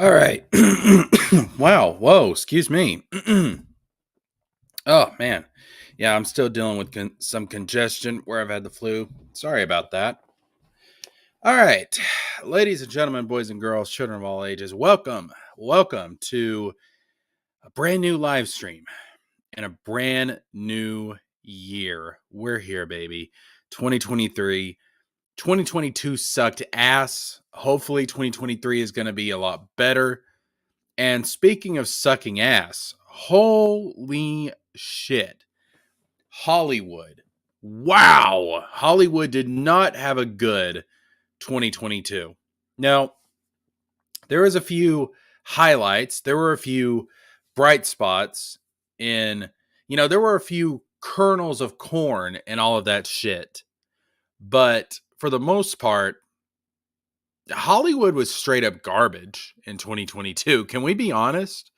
All right. Wow. Whoa. Excuse me. Oh, man. Yeah, I'm still dealing with some congestion where I've had the flu. Sorry about that. All right. Ladies and gentlemen, boys and girls, children of all ages, welcome. Welcome to a brand new live stream and a brand new year. We're here, baby. 2023. 2022 sucked ass. Hopefully, 2023 is going to be a lot better. And speaking of sucking ass, holy shit. Hollywood. Wow. Hollywood did not have a good 2022. Now, there was a few highlights. There were a few bright spots there were a few kernels of corn and all of that shit. But for the most part, Hollywood was straight up garbage in 2022. Can we be honest?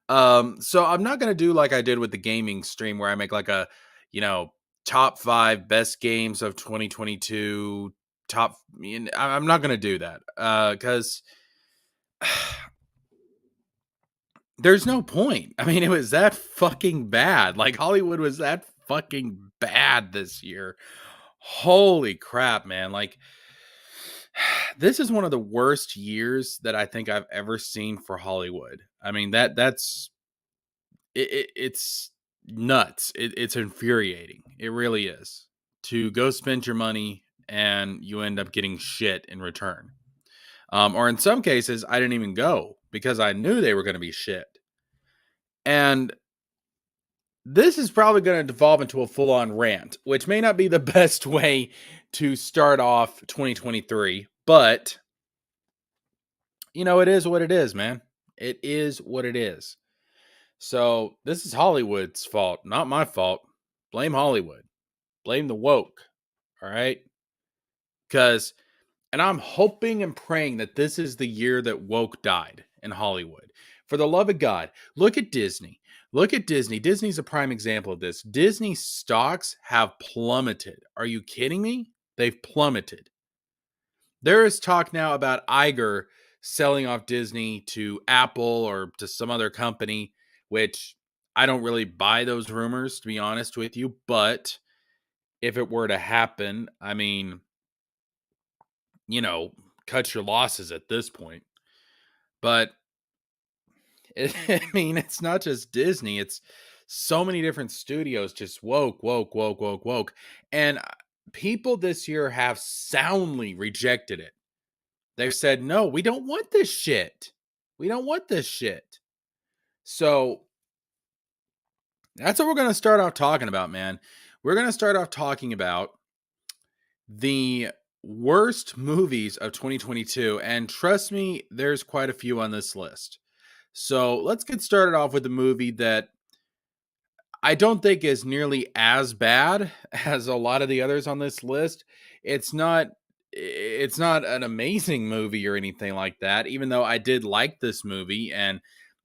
So I'm not gonna do like I did with the gaming stream where I make like a, you know, top 5 best games of 2022. I'm not gonna do that because there's no point. I mean, it was that fucking bad. Like Hollywood was that fucking bad this year. Holy crap, man! Like this is one of the worst years that I think I've ever seen for Hollywood. I mean it's nuts. It's infuriating. It really is. To go spend your money and you end up getting shit in return. Or in some cases, I didn't even go because I knew they were going to be shit. And this is probably going to devolve into a full on rant, which may not be the best way to start off 2023, but it is what it is, man. It is what it is. So this is Hollywood's fault, not my fault. Blame Hollywood. Blame the woke. All right. And I'm hoping and praying that this is the year that woke died in Hollywood. For the love of God, look at Disney. Look at Disney. Disney's a prime example of this. Disney stocks have plummeted. Are you kidding me? They've plummeted. There is talk now about Iger selling off Disney to Apple or to some other company, which I don't really buy those rumors, to be honest with you. But if it were to happen, I mean, cut your losses at this point. But I mean, it's not just Disney. It's so many different studios just woke. And people this year have soundly rejected it. They've said, no, we don't want this shit. We don't want this shit. So that's what we're going to start off talking about, man. We're going to start off talking about the worst movies of 2022. And trust me, there's quite a few on this list. So let's get started off with a movie that I don't think is nearly as bad as a lot of the others on this list. It's not an amazing movie or anything like that, even though I did like this movie and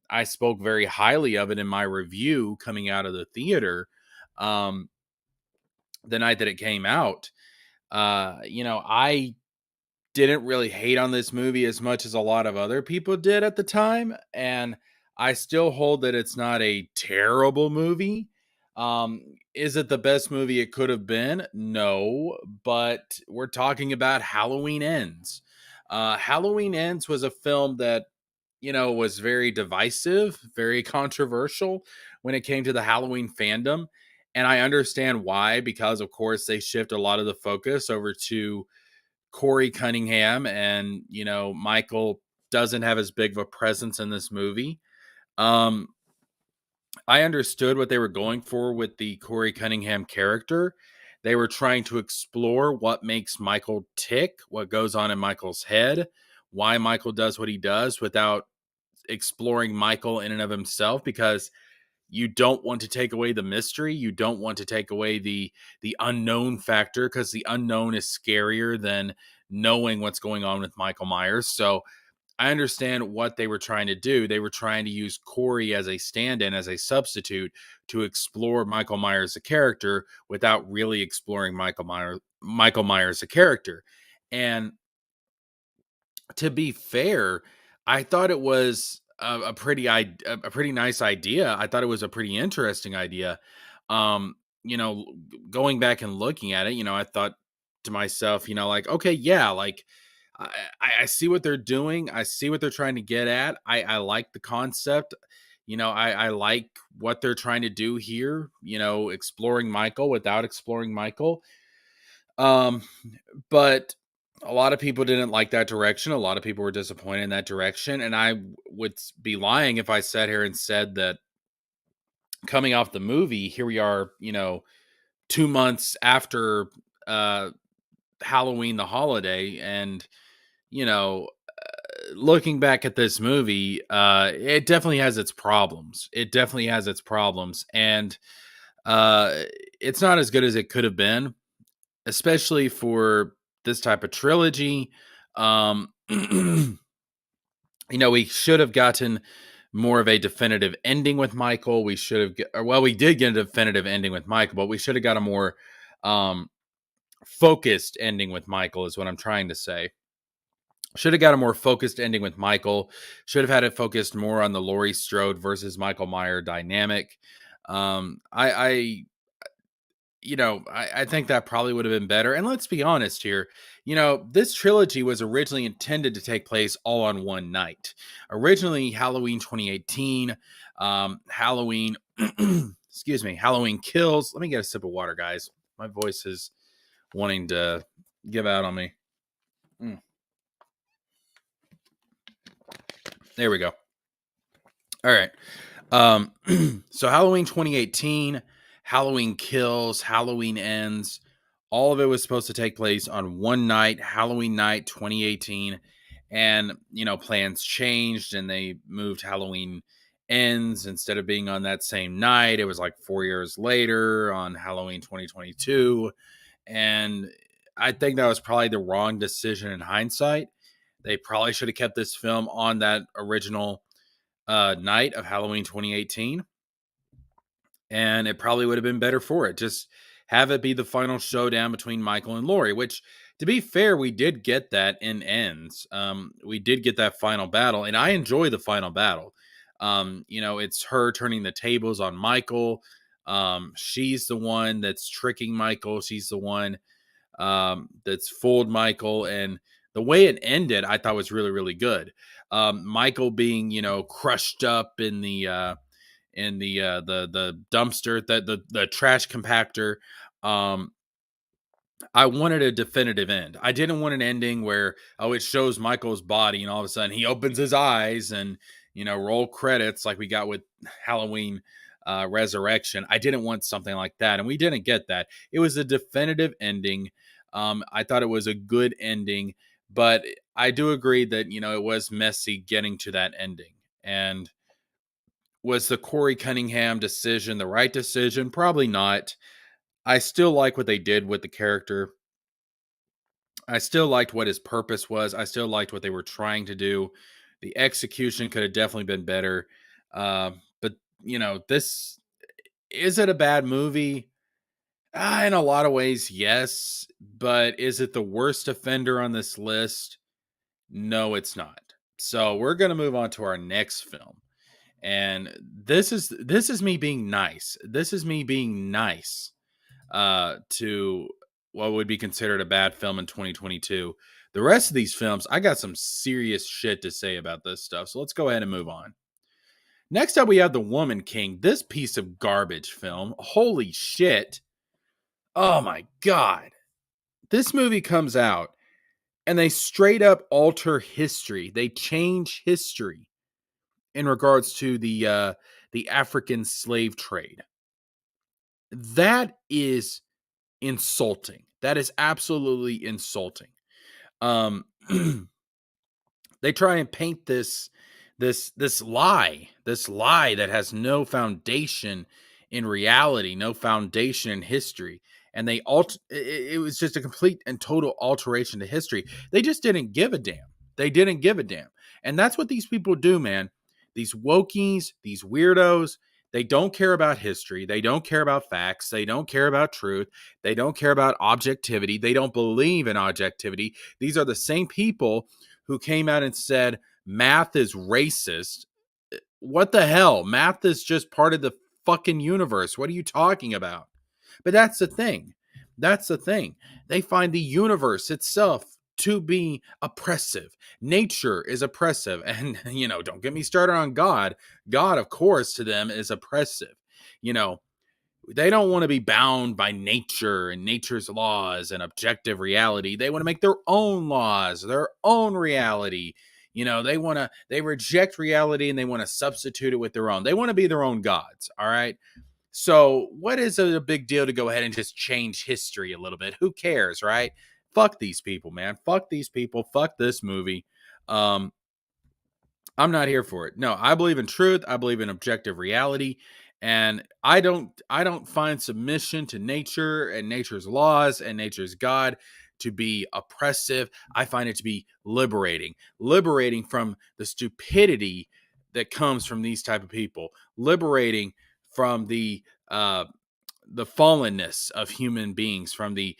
I spoke very highly of it in my review coming out of the theater the night that it came out. I didn't really hate on this movie as much as a lot of other people did at the time, and I still hold that it's not a terrible movie. Is it the best movie it could have been? No, but we're talking about Halloween Ends. Halloween Ends was a film that was very divisive, very controversial when it came to the Halloween fandom. And I understand why, because of course they shift a lot of the focus over to Corey Cunningham, and Michael doesn't have as big of a presence in this movie. I understood what they were going for with the Corey Cunningham character. They were trying to explore what makes Michael tick, what goes on in Michael's head, why Michael does what he does without exploring Michael in and of himself, because you don't want to take away the mystery. You don't want to take away the unknown factor, because the unknown is scarier than knowing what's going on with Michael Myers. So I understand what they were trying to do. They were trying to use Corey as a stand-in, as a substitute to explore Michael Myers, the character, without really exploring Michael Myers, the character. And to be fair, I thought it was a pretty nice idea. I thought it was a pretty interesting idea. Um, going back and looking at it, I thought to myself, like, okay, yeah, like I, I see what they're doing. I see what they're trying to get at. I like the concept. I like what they're trying to do here. Exploring Michael without exploring Michael. Um, but a lot of people didn't like that direction. A lot of people were disappointed in that direction. And I would be lying if I sat here and said that coming off the movie, here we are, 2 months after uh, Halloween, the holiday. And, you know, looking back at this movie, it definitely has its problems. It definitely has its problems. And uh, it's not as good as it could have been, especially for this type of trilogy. We should have gotten more of a definitive ending with Michael. We should have, well, we did get a definitive ending with Michael, but we should have got a more um, focused ending with Michael, is what I'm trying to say. Should have got a more focused ending with Michael. Should have had it focused more on the Laurie Strode versus Michael Meyer dynamic. I think that probably would have been better. And let's be honest here. This trilogy was originally intended to take place all on one night. Originally, Halloween 2018, Halloween, excuse me, Halloween Kills. Let me get a sip of water, guys. My voice is wanting to give out on me. There we go. All right. So Halloween 2018, Halloween Kills, Halloween Ends, all of it was supposed to take place on one night, Halloween night 2018. And, plans changed and they moved Halloween Ends. Instead of being on that same night, it was like 4 years later on Halloween 2022. And I think that was probably the wrong decision in hindsight. They probably should have kept this film on that original night of Halloween 2018, and it probably would have been better for it. Just have it be the final showdown between Michael and Laurie, which, to be fair, we did get that in Ends. We did get that final battle, and I enjoy the final battle. It's her turning the tables on Michael. She's the one that's tricking Michael. She's the one that's fooled Michael, and the way it ended, I thought was really, really good. Michael being, crushed up in the dumpster, the trash compactor. Um, I wanted a definitive end. I didn't want an ending where, it shows Michael's body and all of a sudden he opens his eyes and, roll credits like we got with Halloween Resurrection. I didn't want something like that. And we didn't get that. It was a definitive ending. I thought it was a good ending, but I do agree that, it was messy getting to that ending. And was the Corey Cunningham decision the right decision? Probably not. I still like what they did with the character. I still liked what his purpose was. I still liked what they were trying to do. The execution could have definitely been better. But, this is it a bad movie? In a lot of ways, yes. But is it the worst offender on this list? No, it's not. So we're going to move on to our next film. And this is me being nice. This is me being nice to what would be considered a bad film in 2022. The rest of these films, I got some serious shit to say about this stuff. So let's go ahead and move on. Next up, we have The Woman King. This piece of garbage film. Holy shit. Oh my God. This movie comes out and they straight up alter history. They change history in regards to the African slave trade. That is insulting. That is absolutely insulting. Um, they try and paint this lie that has no foundation in reality, no foundation in history, and it was just a complete and total alteration to history. They just didn't give a damn. They didn't give a damn. And that's what these people do, man. These wokies, these weirdos, they don't care about history. They don't care about facts. They don't care about truth. They don't care about objectivity. They don't believe in objectivity. These are the same people who came out and said math is racist. What the hell? Math is just part of the fucking universe. What are you talking about? But that's the thing. That's the thing. They find the universe itself to be oppressive. Nature is oppressive. And, don't get me started on God. God, of course, to them is oppressive. They don't want to be bound by nature and nature's laws and objective reality. They want to make their own laws, their own reality. They reject reality and they want to substitute it with their own. They want to be their own gods. All right. So, what is a big deal to go ahead and just change history a little bit? Who cares, right? Fuck these people, man. Fuck these people. Fuck this movie. Um, I'm not here for it. No, I believe in truth. I believe in objective reality, and I don't find submission to nature and nature's laws and nature's God to be oppressive. I find it to be liberating from the stupidity that comes from these type of people, liberating from the fallenness of human beings, from the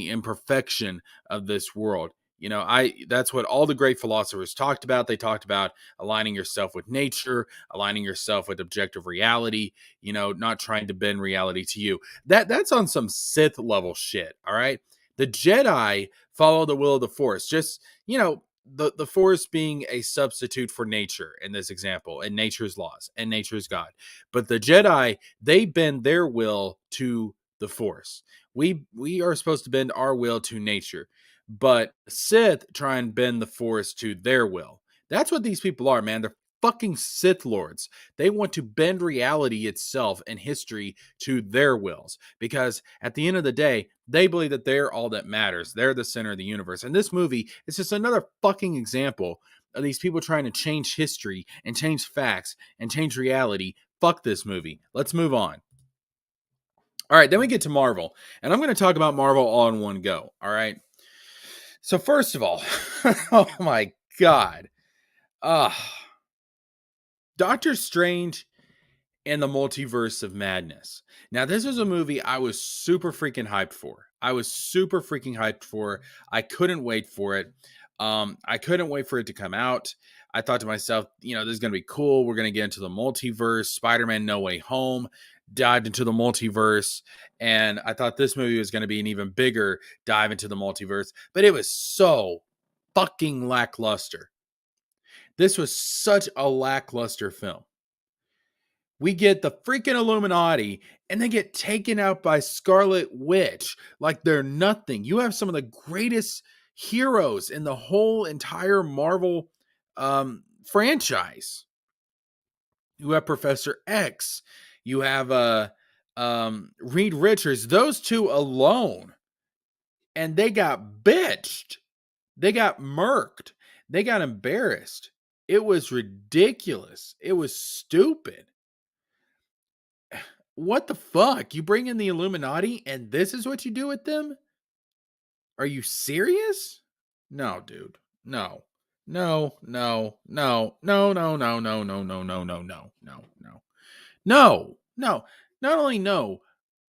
imperfection of this world. I that's what all the great philosophers talked about. They talked about aligning yourself with nature, aligning yourself with objective reality, not trying to bend reality to you. That's on some Sith level shit, all right? The Jedi follow the will of the Force. Just, the Force being a substitute for nature in this example, and nature's laws and nature's God. But the Jedi, they bend their will to the Force. We are supposed to bend our will to nature, but Sith try and bend the Force to their will. That's what these people are, man. They're fucking Sith lords. They want to bend reality itself and history to their wills, because at the end of the day, they believe that they're all that matters. They're the center of the universe. And this movie is just another fucking example of these people trying to change history and change facts and change reality. Fuck this movie. Let's move on. All right, then we get to Marvel, and I'm going to talk about Marvel all in one go. All right. So first of all, oh my God, uh, Doctor Strange and the Multiverse of Madness. Now, this was a movie I was super freaking hyped for. I couldn't wait for it. I couldn't wait for it to come out. I thought to myself, this is going to be cool. We're going to get into the multiverse. Spider-Man No Way Home dived into the multiverse. And I thought this movie was going to be an even bigger dive into the multiverse. But it was so fucking lackluster. This was such a lackluster film. We get the freaking Illuminati and they get taken out by Scarlet Witch like they're nothing. You have some of the greatest heroes in the whole entire Marvel franchise. You have Professor X. You have Reed Richards. Those two alone. And they got bitched. They got murked. They got embarrassed. It was ridiculous. It was stupid. What the fuck? You bring in the Illuminati and this is what you do with them? Are you serious? No, dude. No. No, no, no, no, no, no, no, no, no, no, no, no, no, no. No, no. Not only no,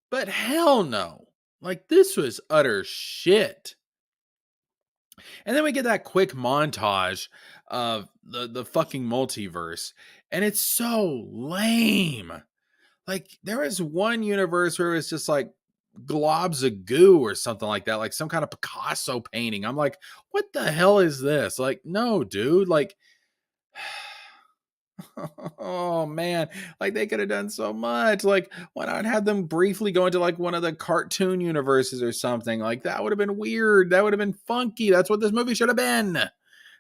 but hell no. Like, this was utter shit. And then we get that quick montage of the fucking multiverse, and it's so lame. Like, there is one universe where it's just like globs of goo or something like that, like some kind of Picasso painting. I'm like, what the hell is this? Like, no, dude. Like, oh man, like they could have done so much. Like, why not have them briefly go into like one of the cartoon universes or something? Like, that would have been weird. That would have been funky. That's what this movie should have been. That's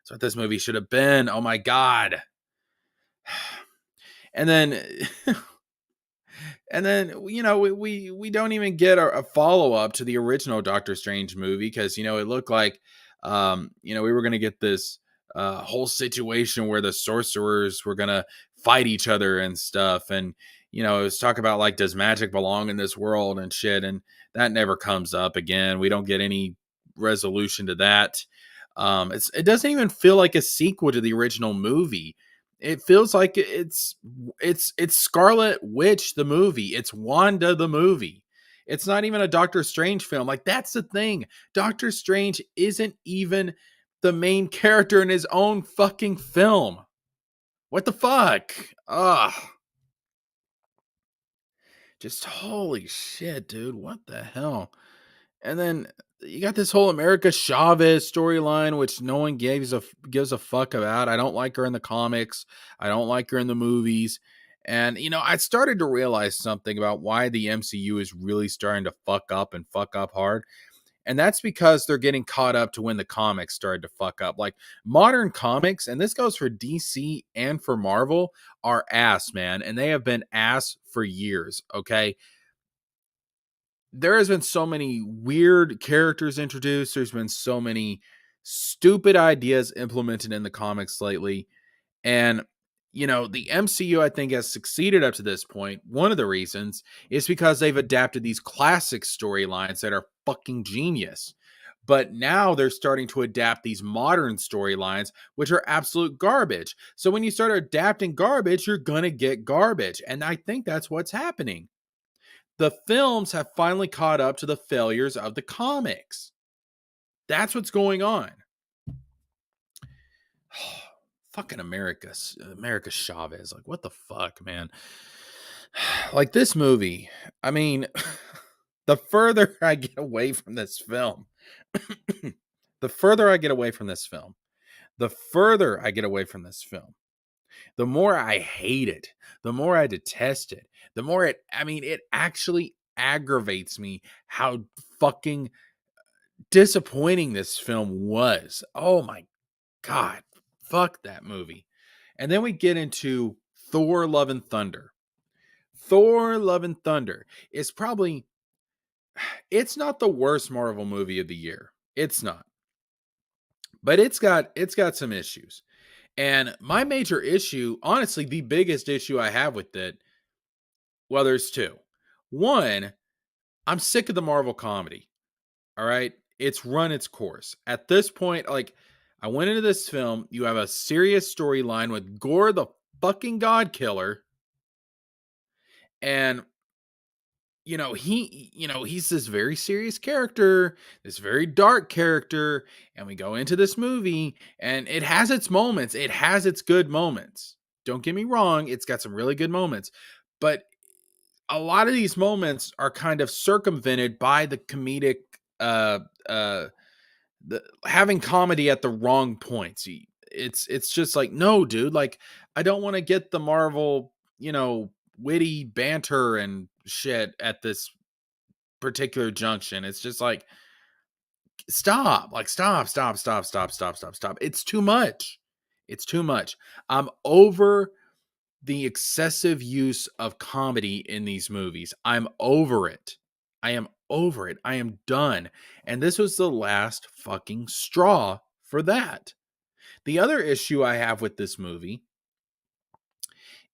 what this movie should have been. Oh my God. And then we don't even get a follow-up to the original Doctor Strange movie, because it looked like we were going to get this whole situation where the sorcerers were going to fight each other and stuff, and it was talk about like, does magic belong in this world and shit, and that never comes up again. We don't get any resolution to that. It doesn't even feel like a sequel to the original movie. It feels like it's Scarlet Witch the movie. It's Wanda the movie. It's not even a Doctor Strange film. Like, that's the thing. Doctor Strange isn't even the main character in his own fucking film. What the fuck? Ugh. Just holy shit, dude. What the hell? And then you got this whole America Chavez storyline, which no one gives a fuck about. I don't like her in the comics. I don't like her in the movies. And I started to realize something about why the MCU is really starting to fuck up and fuck up hard. And that's because they're getting caught up to when the comics started to fuck up. Like modern comics, and this goes for DC and for Marvel, are ass, man. And they have been ass for years. Okay. There has been so many weird characters introduced. There's been so many stupid ideas implemented in the comics lately. And, the MCU, I think, has succeeded up to this point. One of the reasons is because they've adapted these classic storylines that are fucking genius. But now they're starting to adapt these modern storylines, which are absolute garbage. So when you start adapting garbage, you're going to get garbage. And I think that's what's happening. The films have finally caught up to the failures of the comics. That's what's going on. Fucking America Chavez. Like, what the fuck, man? Like, this movie, I mean, the further I get away from this film, the further I get away from this film, the further I get away from this film, the more I hate it, the more I detest it, the more it actually aggravates me how fucking disappointing this film was. Oh my God. Fuck that movie. And then we get into Thor Love and Thunder. Thor Love and Thunder is probably, it's not the worst Marvel movie of the year. It's not. But it's got some issues. And my major issue, honestly, the biggest issue I have with it, well, there's two. One, I'm sick of the Marvel comedy. All right. It's run its course. At this point, like, I went into this film, you have a serious storyline with Gore the fucking God Killer. And, he's this very serious character, this very dark character. And we go into this movie and it has its moments. It has its good moments. Don't get me wrong. It's got some really good moments. But a lot of these moments are kind of circumvented by the comedic, uh, uh, having comedy at the wrong points. It's just like, no, dude, like, I don't want to get the Marvel, witty banter and shit at this particular junction. It's just like, stop, like, stop. It's too much. It's too much. I'm over the excessive use of comedy in these movies. I'm over it. I am over it. I am done. And this was the last fucking straw for that. The other issue I have with this movie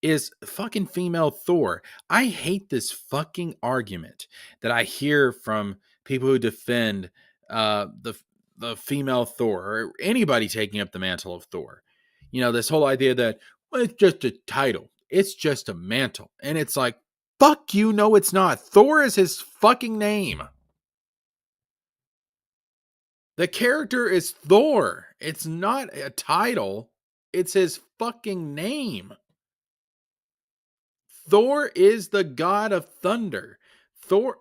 is fucking female Thor. I hate this fucking argument that I hear from people who defend the female Thor or anybody taking up the mantle of Thor. This whole idea that, well, it's just a title. It's just a mantle. And it's like, fuck you, no, it's not. Thor is his fucking name. The character is Thor. It's not a title. It's his fucking name. Thor is the god of thunder. Thor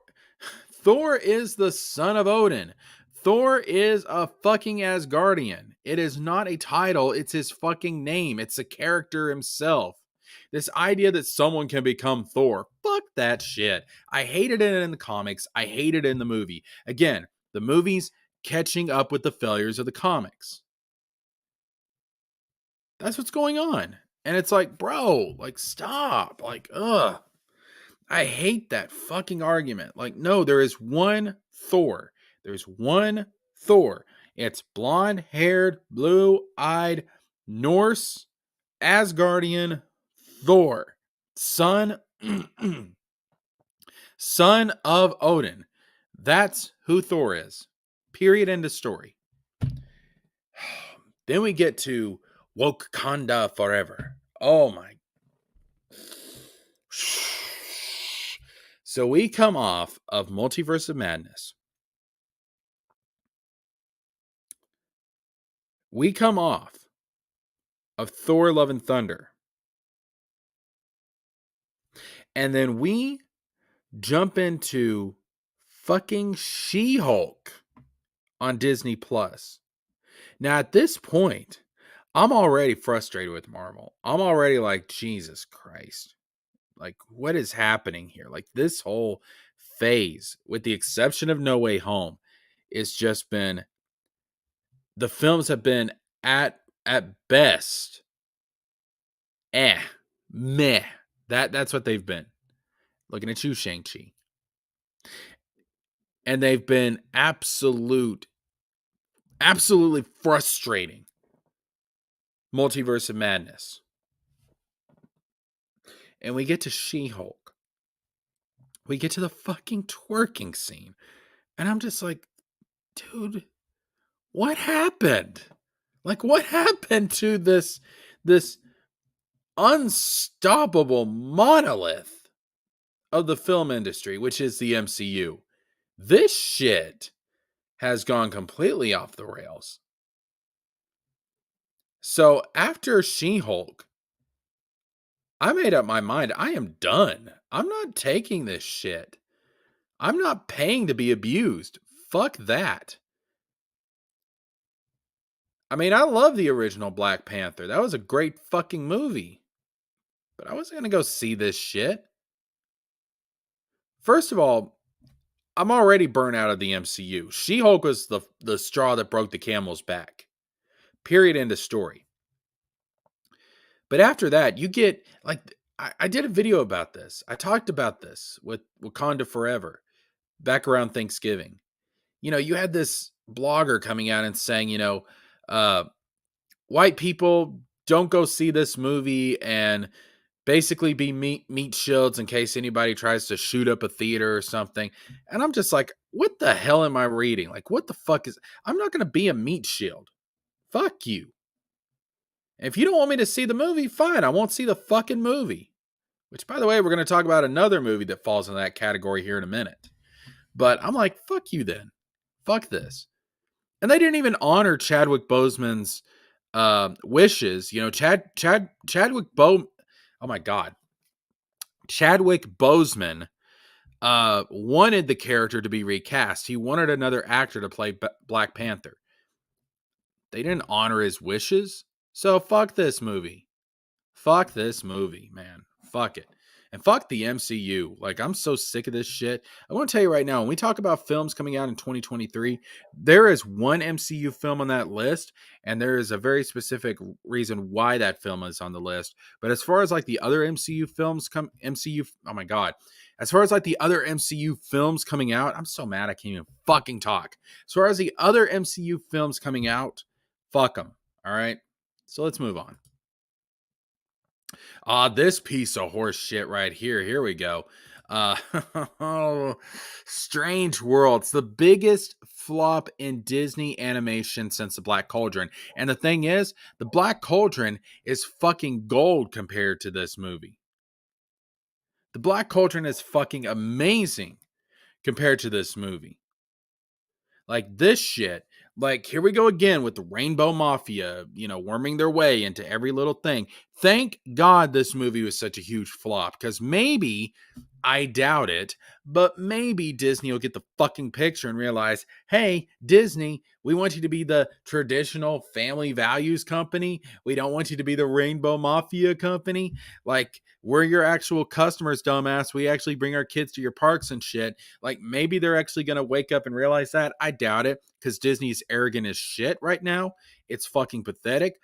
Thor is the son of Odin. Thor is a fucking Asgardian. It is not a title, it's his fucking name. It's a character himself. This idea that someone can become Thor, fuck that shit. I hated it in the comics. I hated it in the movie. Again, the movie's catching up with the failures of the comics. That's what's going on. And it's like, bro, like, stop. Like, ugh. I hate that fucking argument. Like, no, there is one Thor. There's one Thor. It's blonde haired, blue eyed, Norse, Asgardian Thor. Son, son of Odin. That's who Thor is. Period. End of story. Then we get to Wakanda Forever. Oh my. So we come off of Multiverse of Madness. We come off of Thor Love and Thunder, and then we jump into fucking She-Hulk on Disney Plus. Now, at this point, I'm already frustrated with Marvel. I'm already like, Jesus Christ. Like, what is happening here? Like, this whole phase, with the exception of No Way Home, it's just been, the films have been at best, meh. That's what they've been. Looking at you, Shang-Chi. And they've been absolutely frustrating. Multiverse of Madness. And we get to She-Hulk. We get to the fucking twerking scene. And I'm just like, dude, what happened? Like, what happened to this unstoppable monolith of the film industry, which is the MCU? This shit has gone completely off the rails. So after She-Hulk, I made up my mind. I am done. I'm not taking this shit. I'm not paying to be abused. Fuck that. I mean, I love the original Black Panther. That was a great fucking movie. But I wasn't going to go see this shit. First of all, I'm already burnt out of the MCU. She-Hulk was the straw that broke the camel's back. Period. End of story. But after that, you get, like, I did a video about this. I talked about this with Wakanda Forever back around Thanksgiving. You know, you had this blogger coming out and saying, you know, white people don't go see this movie and basically be meat shields in case anybody tries to shoot up a theater or something. And I'm just like, what the hell am I reading? Like, what the fuck is, I'm not going to be a meat shield. Fuck you. If you don't want me to see the movie, fine. I won't see the fucking movie. Which, by the way, we're going to talk about another movie that falls in that category here in a minute. But I'm like, fuck you then. Fuck this. And they didn't even honor Chadwick Boseman's wishes. You know, Chadwick oh my God. Chadwick Boseman wanted the character to be recast. He wanted another actor to play Black Panther. They didn't honor his wishes. So fuck this movie. Fuck this movie, man. Fuck it. And fuck the MCU. Like, I'm so sick of this shit. I want to tell you right now, when we talk about films coming out in 2023, there is one MCU film on that list, and there is a very specific reason why that film is on the list. But as far as like the other MCU films oh my God. As far as like the other MCU films coming out, I'm so mad I can't even fucking talk. As far as the other MCU films coming out, fuck them. All right. So let's move on. This piece of horse shit right here. Here we go. Strange World. It's the biggest flop in Disney animation since the Black Cauldron. And the thing is, the Black Cauldron is fucking gold compared to this movie. The Black Cauldron is fucking amazing compared to this movie. Like, this shit, like, here we go again with the Rainbow Mafia, you know, worming their way into every little thing. Thank God this movie was such a huge flop, because maybe, I doubt it, but maybe Disney will get the fucking picture and realize, hey, Disney, we want you to be the traditional family values company. We don't want you to be the Rainbow Mafia company. Like, we're your actual customers, dumbass. We actually bring our kids to your parks and shit. Like, maybe they're actually going to wake up and realize that. I doubt it, because Disney's arrogant as shit right now. It's fucking pathetic.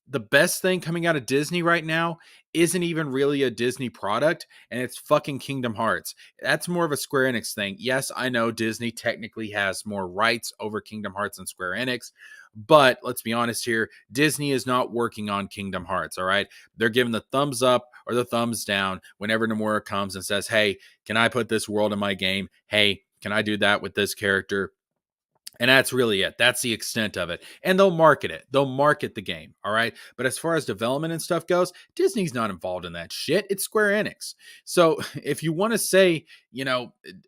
The best thing coming out of Disney right now isn't even really a Disney product, and it's fucking Kingdom Hearts. That's more of a Square Enix thing. Yes, I know Disney technically has more rights over Kingdom Hearts than Square Enix, but let's be honest here, Disney is not working on Kingdom Hearts, all right? They're giving the thumbs up or the thumbs down whenever Nomura comes and says, hey, can I put this world in my game? Hey, can I do that with this character? And that's really it. That's the extent of it. And they'll market it. They'll market the game. All right. But as far as development and stuff goes, Disney's not involved in that shit. It's Square Enix. So if you want to say,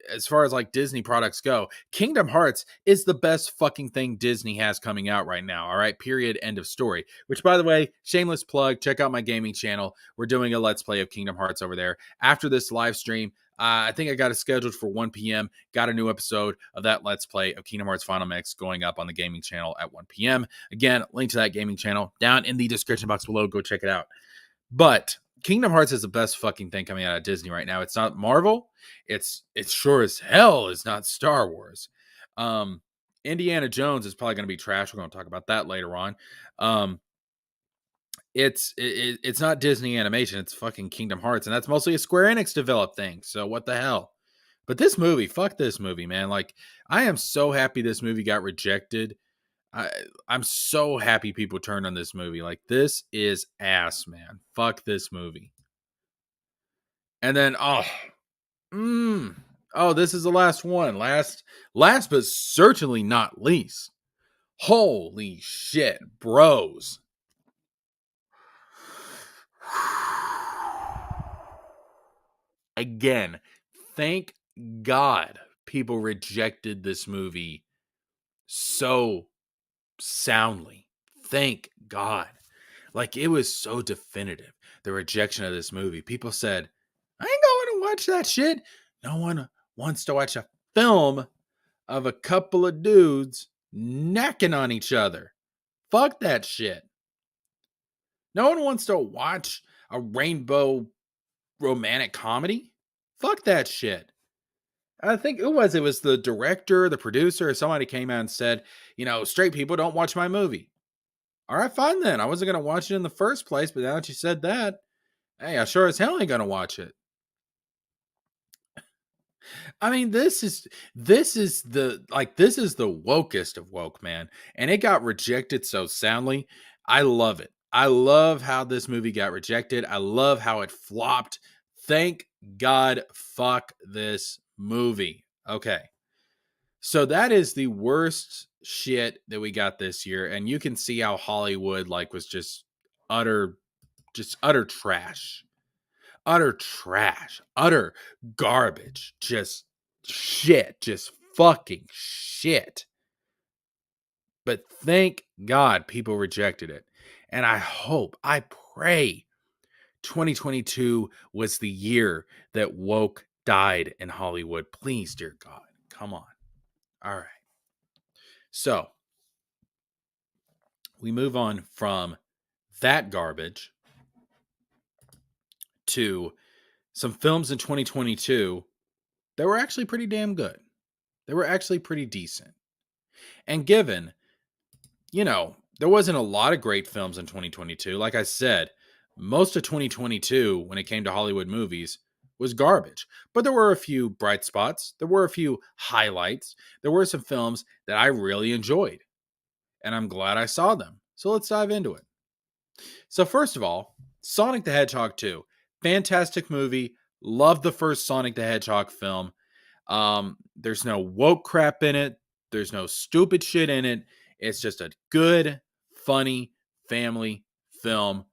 as far as like Disney products go, Kingdom Hearts is the best fucking thing Disney has coming out right now. All right. Period. End of story. Which, by the way, shameless plug, check out my gaming channel. We're doing a Let's Play of Kingdom Hearts over there. After this live stream, I think I got it scheduled for 1 p.m. Got a new episode of that Let's Play of Kingdom Hearts Final Mix going up on the gaming channel at 1 p.m. Again, link to that gaming channel down in the description box below. Go check it out. But Kingdom Hearts is the best fucking thing coming out of Disney right now. It's not Marvel. It's sure as hell is not Star Wars. Indiana Jones is probably going to be trash. We're going to talk about that later on. It's not Disney Animation. It's fucking Kingdom Hearts, and that's mostly a Square Enix developed thing. So what the hell? But this movie, fuck this movie, man. Like, I am so happy this movie got rejected. I'm so happy people turned on this movie. Like, this is ass, man. Fuck this movie. And then, this is the last one. Last but certainly not least. Holy shit, bros. Again, thank God people rejected this movie so soundly. Thank God. Like, it was so definitive, the rejection of this movie. People said, I ain't going to watch that shit. No one wants to watch a film of a couple of dudes necking on each other. Fuck that shit. No one wants to watch a rainbow romantic comedy. Fuck that shit. I think it was the director, the producer, or somebody came out and said, straight people don't watch my movie. All right, fine then. I wasn't going to watch it in the first place, but now that you said that, hey, I sure as hell ain't going to watch it. I mean, this is the wokest of woke, man. And it got rejected so soundly. I love it. I love how this movie got rejected. I love how it flopped. Thank God, fuck this movie. Okay. So that is the worst shit that we got this year. And you can see how Hollywood was just utter trash. Utter trash. Utter garbage. Just shit. Just fucking shit. But thank God people rejected it. And I pray 2022 was the year that woke died in Hollywood. Please, dear God, come on. All right. So we move on from that garbage to some films in 2022 that were actually pretty damn good. They were actually pretty decent. And given, there wasn't a lot of great films in 2022. Like I said, most of 2022, when it came to Hollywood movies, was garbage. But there were a few bright spots. There were a few highlights. There were some films that I really enjoyed. And I'm glad I saw them. So let's dive into it. So first of all, Sonic the Hedgehog 2. Fantastic movie. Love the first Sonic the Hedgehog film. There's no woke crap in it. There's no stupid shit in it. It's just a good, funny family film,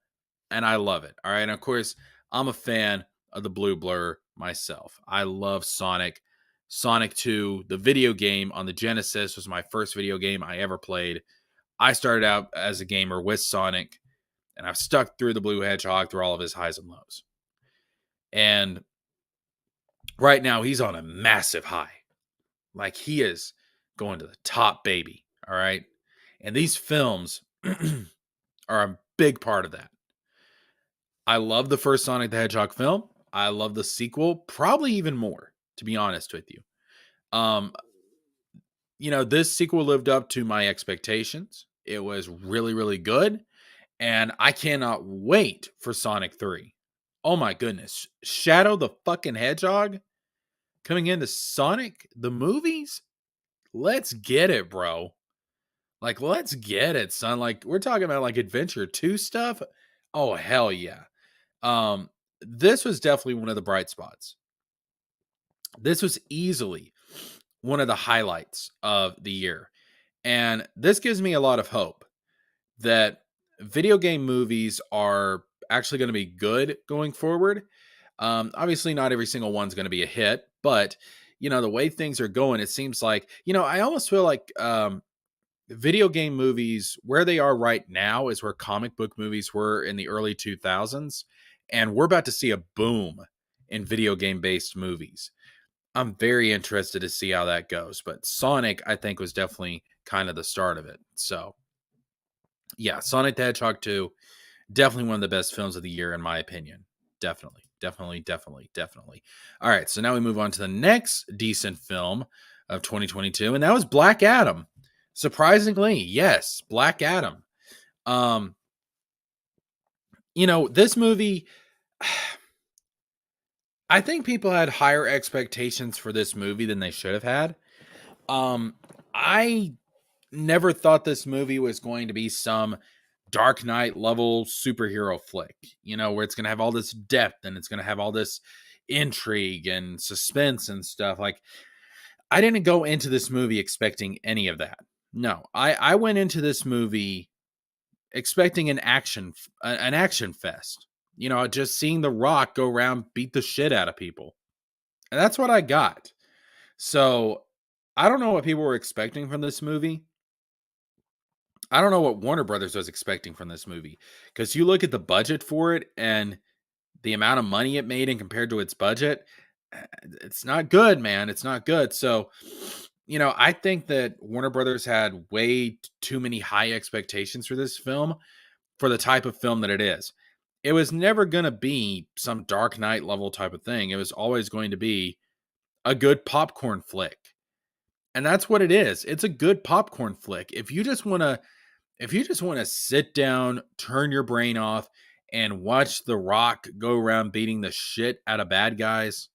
and I love it. All right, and of course, I'm a fan of the Blue Blur myself. I love Sonic. Sonic 2, the video game on the Genesis, was my first video game I ever played. I started out as a gamer with Sonic, and I've stuck through the Blue Hedgehog through all of his highs and lows. And right now, he's on a massive high. Like, he is going to the top, baby. All right. And these films are a big part of that. I love the first Sonic the Hedgehog film. I love the sequel, probably even more, to be honest with you. This sequel lived up to my expectations. It was really, really good. And I cannot wait for Sonic 3. Oh my goodness. Shadow the fucking Hedgehog coming into Sonic the movies? Let's get it, bro. Let's get it, son. We're talking about Adventure 2 stuff. Oh, hell yeah. This was definitely one of the bright spots. This was easily one of the highlights of the year. And this gives me a lot of hope that video game movies are actually going to be good going forward. Obviously, not every single one's going to be a hit, but the way things are going, it seems like I almost feel like video game movies where they are right now is where comic book movies were in the early 2000s, and we're about to see a boom in video game based movies. I'm very interested to see how that goes, but Sonic, I think, was definitely kind of the start of it. So, yeah, Sonic the Hedgehog 2, definitely one of the best films of the year, in my opinion. Definitely, definitely, definitely, definitely. All right, so now we move on to the next decent film of 2022, and that was Black Adam. Surprisingly, yes, Black Adam. Um, this movie, I think people had higher expectations for this movie than they should have had. I never thought this movie was going to be some Dark Knight level superhero flick, where it's going to have all this depth and it's going to have all this intrigue and suspense and stuff. Like, I didn't go into this movie expecting any of that. No, I went into this movie expecting an action fest. Just seeing The Rock go around beat the shit out of people. And that's what I got. So, I don't know what people were expecting from this movie. I don't know what Warner Brothers was expecting from this movie, because you look at the budget for it and the amount of money it made and compared to its budget, it's not good, man. It's not good. So, I think that Warner Brothers had way too many high expectations for this film for the type of film that it is. It was never going to be some Dark Knight level type of thing. It was always going to be a good popcorn flick. And that's what it is. It's a good popcorn flick. If you just want to sit down, turn your brain off, and watch The Rock go around beating the shit out of bad guys,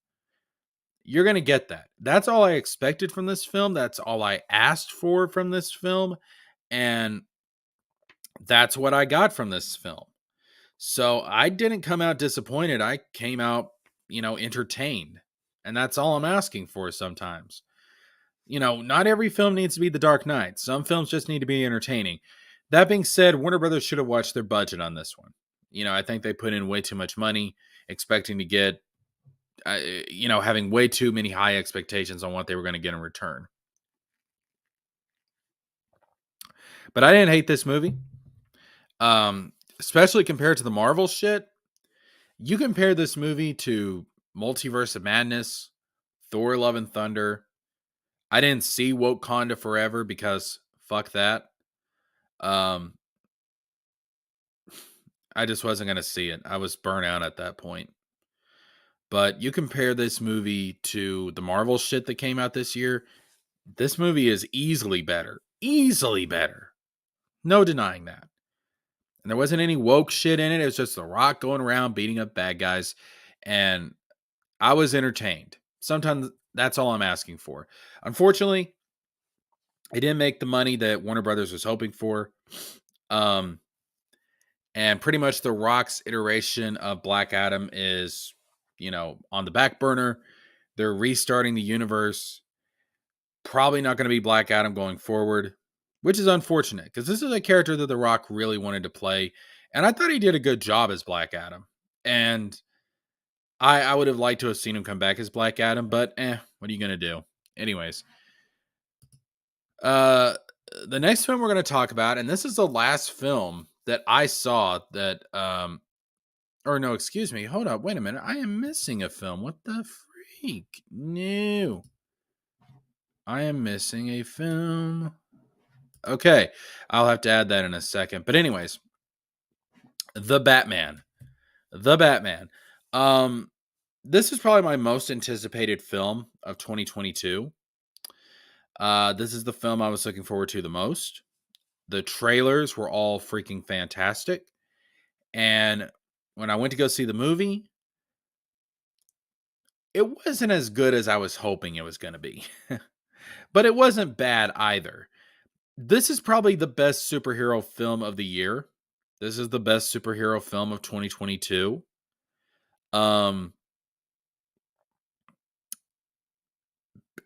you're going to get that. That's all I expected from this film. That's all I asked for from this film. And that's what I got from this film. So I didn't come out disappointed. I came out, entertained. And that's all I'm asking for sometimes. Not every film needs to be The Dark Knight. Some films just need to be entertaining. That being said, Warner Brothers should have watched their budget on this one. I think they put in way too much money, expecting to get, having way too many high expectations on what they were going to get in return. But I didn't hate this movie, especially compared to the Marvel shit. You compare this movie to Multiverse of Madness, Thor: Love and Thunder. I didn't see Wakanda Forever because fuck that. Um, I just wasn't going to see it. I was burnt out at that point. But you compare this movie to the Marvel shit that came out this year, this movie is easily better. Easily better. No denying that. And there wasn't any woke shit in it. It was just The Rock going around beating up bad guys. And I was entertained. Sometimes that's all I'm asking for. Unfortunately, it didn't make the money that Warner Brothers was hoping for. And pretty much The Rock's iteration of Black Adam is, on the back burner. They're restarting the universe. Probably not going to be Black Adam going forward, which is unfortunate because this is a character that The Rock really wanted to play. And I thought he did a good job as Black Adam. And I would have liked to have seen him come back as Black Adam, but what are you going to do? Anyways, the next film we're going to talk about, and this is the last film that I saw that, or no, excuse me. Hold up. Wait a minute. I am missing a film. What the freak? No. I am missing a film. Okay. I'll have to add that in a second. But anyways, The Batman. The Batman. This is probably my most anticipated film of 2022. This is the film I was looking forward to the most. The trailers were all freaking fantastic. And when I went to go see the movie, it wasn't as good as I was hoping it was going to be. But it wasn't bad either. This is probably the best superhero film of the year. This is the best superhero film of 2022.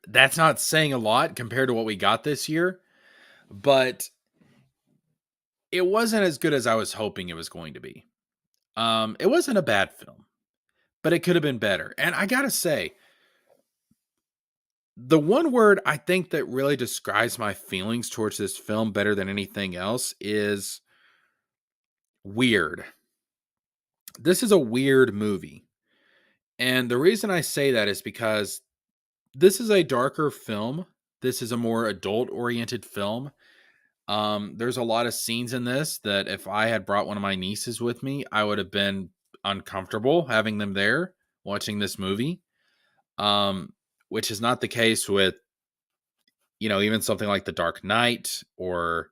That's not saying a lot compared to what we got this year. but it wasn't as good as I was hoping it was going to be. It wasn't a bad film, but it could have been better. And I gotta say, the one word I think that really describes my feelings towards this film better than anything else is weird. This is a weird movie. And the reason I say that is because this is a darker film. This is a more adult oriented film. There's a lot of scenes in this that if I had brought one of my nieces with me, I would have been uncomfortable having them there watching this movie. Which is not the case with, even something like The Dark Knight or,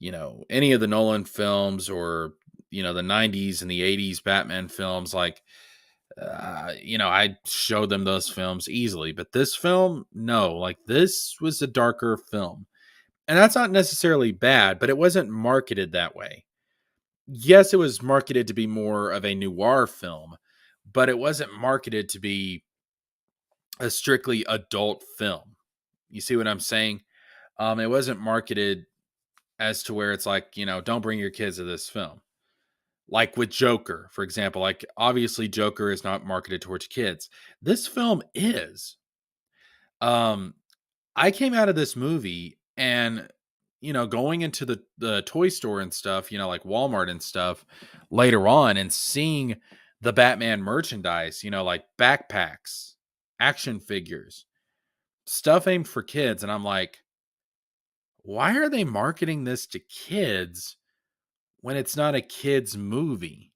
any of the Nolan films or, the 90s and the 80s Batman films. Like, I showed them those films easily, but this film, no, like this was a darker film. And that's not necessarily bad, but it wasn't marketed that way. Yes, it was marketed to be more of a noir film, but it wasn't marketed to be a strictly adult film. You see what I'm saying? It wasn't marketed as to where it's like, don't bring your kids to this film. Like with Joker, for example, like obviously Joker is not marketed towards kids. This film is. Um, I came out of this movie and going into the toy store and stuff, like Walmart and stuff later on and seeing the Batman merchandise, like backpacks, action figures, stuff aimed for kids, and I'm like, why are they marketing this to kids when it's not a kids movie?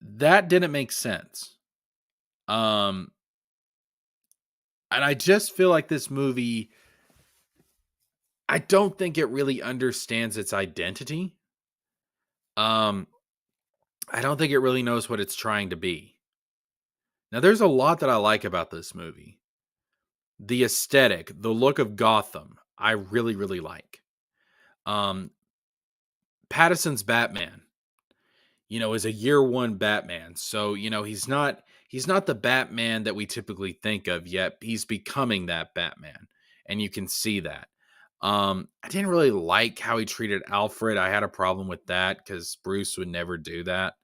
That didn't make sense. Um and I just feel like this movie, I don't think it really understands its identity. Um I don't think it really knows what it's trying to be. Now there's a lot that I like about this movie. The aesthetic, the look of Gotham, I really really like. Um Pattinson's Batman, is a year one Batman. So, he's not the Batman that we typically think of yet. He's becoming that Batman. And you can see that. I didn't really like how he treated Alfred. I had a problem with that because Bruce would never do that.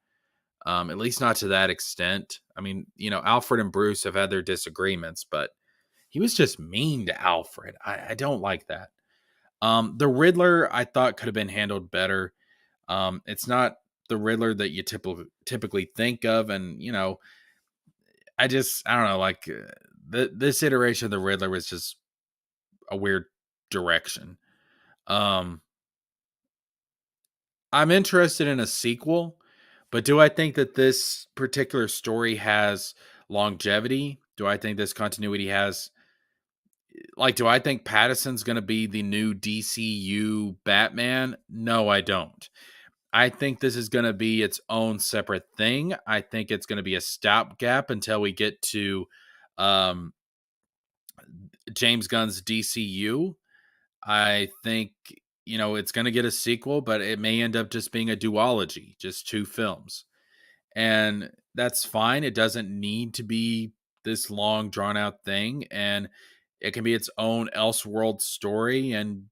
At least not to that extent. I mean, Alfred and Bruce have had their disagreements, but he was just mean to Alfred. I don't like that. The Riddler I thought could have been handled better. It's not the Riddler that you typically think of, and I don't know, like this iteration of the Riddler was just a weird direction. Um, I'm interested in a sequel, but do I think that this particular story has longevity? Do I think this continuity has do I think Pattinson's going to be the new DCU Batman? No, I don't. I think this is going to be its own separate thing. I think it's going to be a stopgap until we get to um, James Gunn's DCU. I think, it's going to get a sequel, but it may end up just being a duology, just two films. And that's fine. It doesn't need to be this long, drawn out thing. And it can be its own Elseworld story. And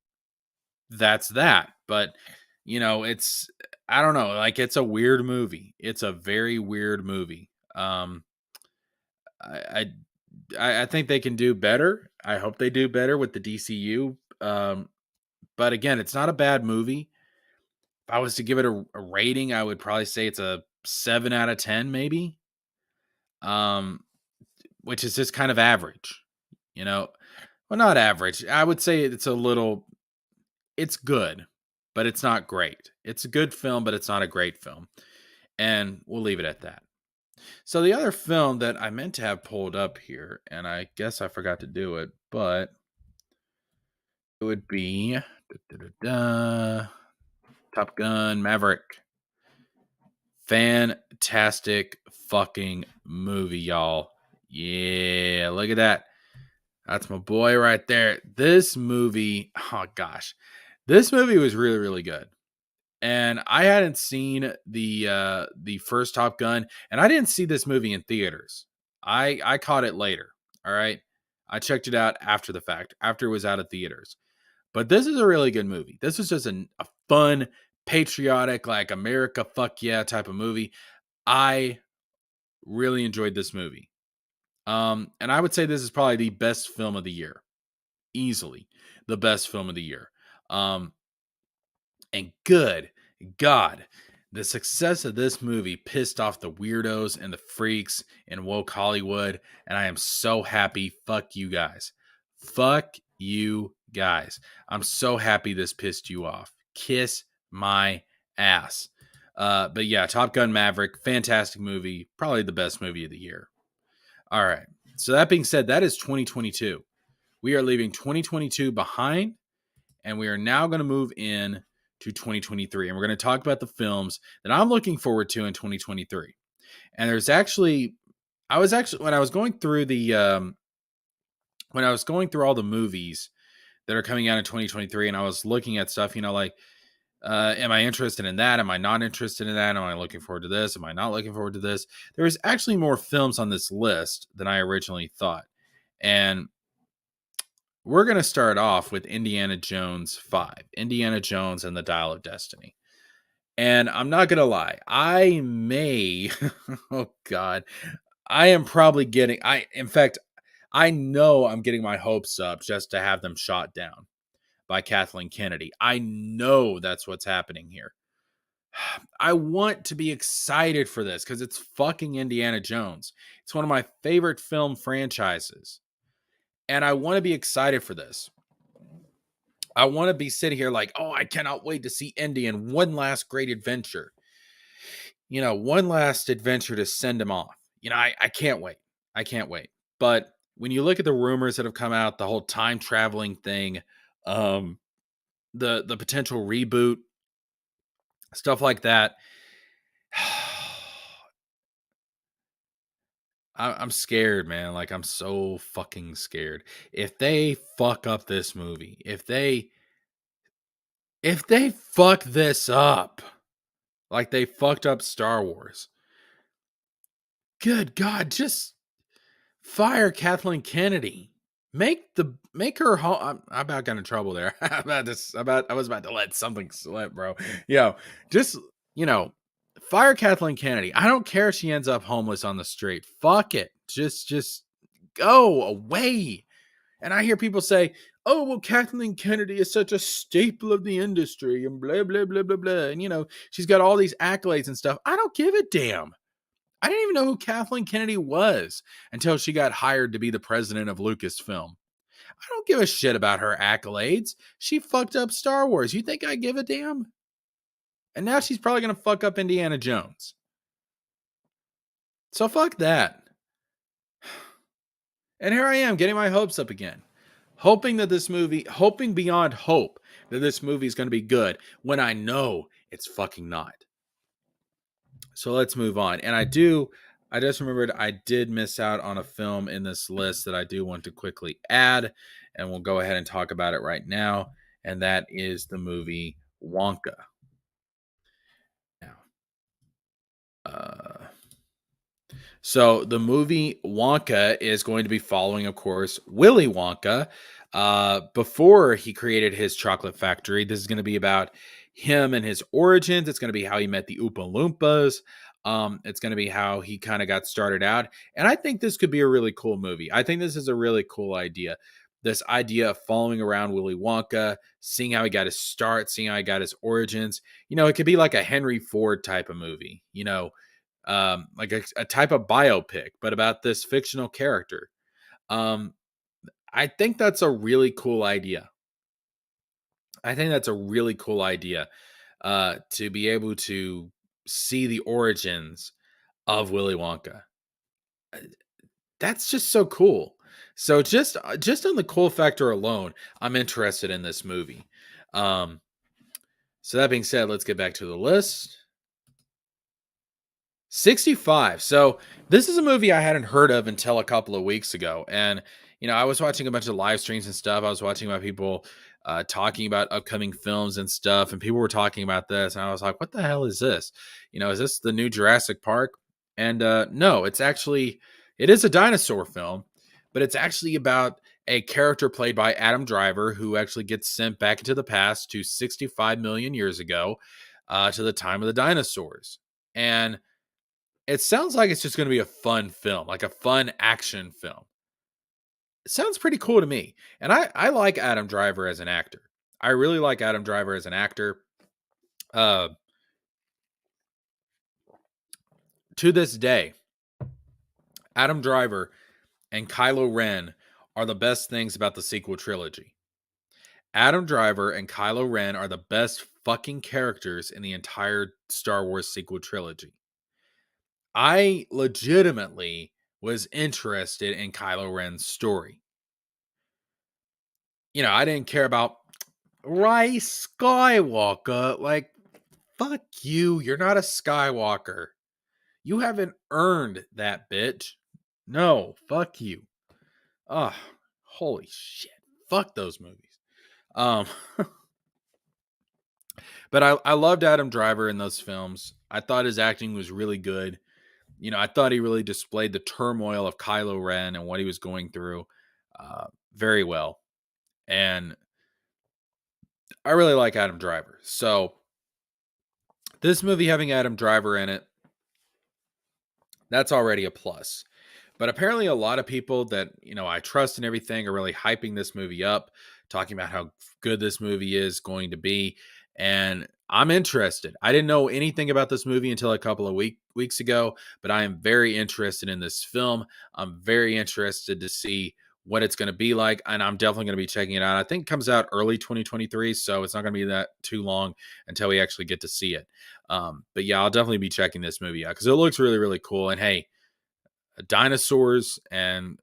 that's that. But it's I don't know, like it's a weird movie. It's a very weird movie. I I think they can do better. I hope they do better with the DCU. But again, it's not a bad movie. If I was to give it a rating, I would probably say it's a 7 out of 10, maybe. Um, which is just kind of average, you know. Well, not average. I would say it's good, but it's not great. It's a good film, but it's not a great film. And we'll leave it at that. So the other film that I meant to have pulled up here, and I guess I forgot to do it, but it would be Top Gun Maverick. Fantastic fucking movie, y'all. Yeah, look at that. That's my boy right there. This movie, oh gosh. This movie was really, really good. And I hadn't seen the first Top Gun, and I didn't see this movie in theaters. I caught it later. All right. I checked it out after the fact, after it was out of theaters. But this is a really good movie. This is just a fun, patriotic, like America fuck yeah type of movie. I really enjoyed this movie. And I would say this is probably the best film of the year. Easily the best film of the year. Um, and good God, the success of this movie pissed off the weirdos and the freaks in woke Hollywood. And I am so happy. Fuck you guys. Fuck you guys. I'm so happy this pissed you off. Kiss my ass. But yeah, Top Gun Maverick, fantastic movie. Probably the best movie of the year. All right. So that being said, that is 2022. We are leaving 2022 behind, and we are now going to move in to 2023. And we're going to talk about the films that I'm looking forward to in 2023. And there's actually, when I was going through when I was going through all the movies that are coming out in 2023, and I was looking at stuff, like, am I interested in that? Am I not interested in that? Am I looking forward to this? Am I not looking forward to this? There was actually more films on this list than I originally thought. And we're going to start off with Indiana Jones 5, Indiana Jones and the Dial of Destiny. And I'm not going to lie, I may, oh God, I am probably in fact, I know I'm getting my hopes up just to have them shot down by Kathleen Kennedy. I know that's what's happening here. I want to be excited for this because it's fucking Indiana Jones. It's one of my favorite film franchises. And I want to be excited for this. I want to be sitting here like, oh, I cannot wait to see Indy in one last great adventure. One last adventure to send him off. I can't wait. I can't wait. But when you look at the rumors that have come out, the whole time traveling thing, the potential reboot, stuff like that, I'm scared, man. Like, I'm so fucking scared. If they fuck up this movie, if they fuck this up, like they fucked up Star Wars, good God, just fire Kathleen Kennedy. Make her home. I about got in trouble there. I was about to let something slip, bro. Just fire Kathleen Kennedy. I don't care if she ends up homeless on the street. Fuck it. Just go away. And I hear people say, oh, well, Kathleen Kennedy is such a staple of the industry and blah, blah, blah, blah, blah. And, she's got all these accolades and stuff. I don't give a damn. I didn't even know who Kathleen Kennedy was until she got hired to be the president of Lucasfilm. I don't give a shit about her accolades. She fucked up Star Wars. You think I give a damn? And now she's probably going to fuck up Indiana Jones. So fuck that. And here I am getting my hopes up again. Hoping beyond hope that this movie is going to be good when I know it's fucking not. So let's move on. And I just remembered I did miss out on a film in this list that I do want to quickly add. And we'll go ahead and talk about it right now. And that is the movie Wonka. Now, so the movie Wonka is going to be following, of course, Willy Wonka. Before he created his chocolate factory, this is going to be about him and his origins. It's going to be how he met the Oompa Loompas. It's going to be how he kind of got started out. And I think this could be a really cool movie. I think this is a really cool idea. This idea of following around Willy Wonka, seeing how he got his start, seeing how he got his origins. It could be like a Henry Ford type of movie, like a type of biopic, but about this fictional character. I think that's a really cool idea. To be able to see the origins of Willy Wonka. That's just so cool. So just on the cool factor alone, I'm interested in this movie. So that being said, let's get back to the list. 65. So this is a movie I hadn't heard of until a couple of weeks ago. And, I was watching a bunch of live streams and stuff. I was watching about people talking about upcoming films and stuff. And people were talking about this. And I was like, what the hell is this? Is this the new Jurassic Park? And no, it is a dinosaur film, but it's actually about a character played by Adam Driver who actually gets sent back into the past to 65 million years ago, to the time of the dinosaurs. And it sounds like it's just going to be a fun film, like a fun action film. It sounds pretty cool to me. And I like Adam Driver as an actor. I really like Adam Driver as an actor. Uh, to this day, Adam Driver and Kylo Ren are the best things about the sequel trilogy. Adam Driver and Kylo Ren are the best fucking characters in the entire Star Wars sequel trilogy. I legitimately was interested in Kylo Ren's story. You know, I didn't care about Rise Skywalker. Like, fuck you. You're not a Skywalker. You haven't earned that, bitch. No, fuck you. Oh, holy shit. Fuck those movies. Um, but I loved Adam Driver in those films. I thought his acting was really good. You know, I thought he really displayed the turmoil of Kylo Ren and what he was going through very well. And I really like Adam Driver. So this movie having Adam Driver in it, that's already a plus. But apparently, a lot of people that I trust and everything are really hyping this movie up, talking about how good this movie is going to be, and I'm interested. I didn't know anything about this movie until a couple of weeks ago, but I am very interested in this film. I'm very interested to see what it's going to be like, and I'm definitely going to be checking it out. I think it comes out early 2023, so it's not going to be that too long until we actually get to see it. But yeah, I'll definitely be checking this movie out because it looks really, really cool. And hey, dinosaurs and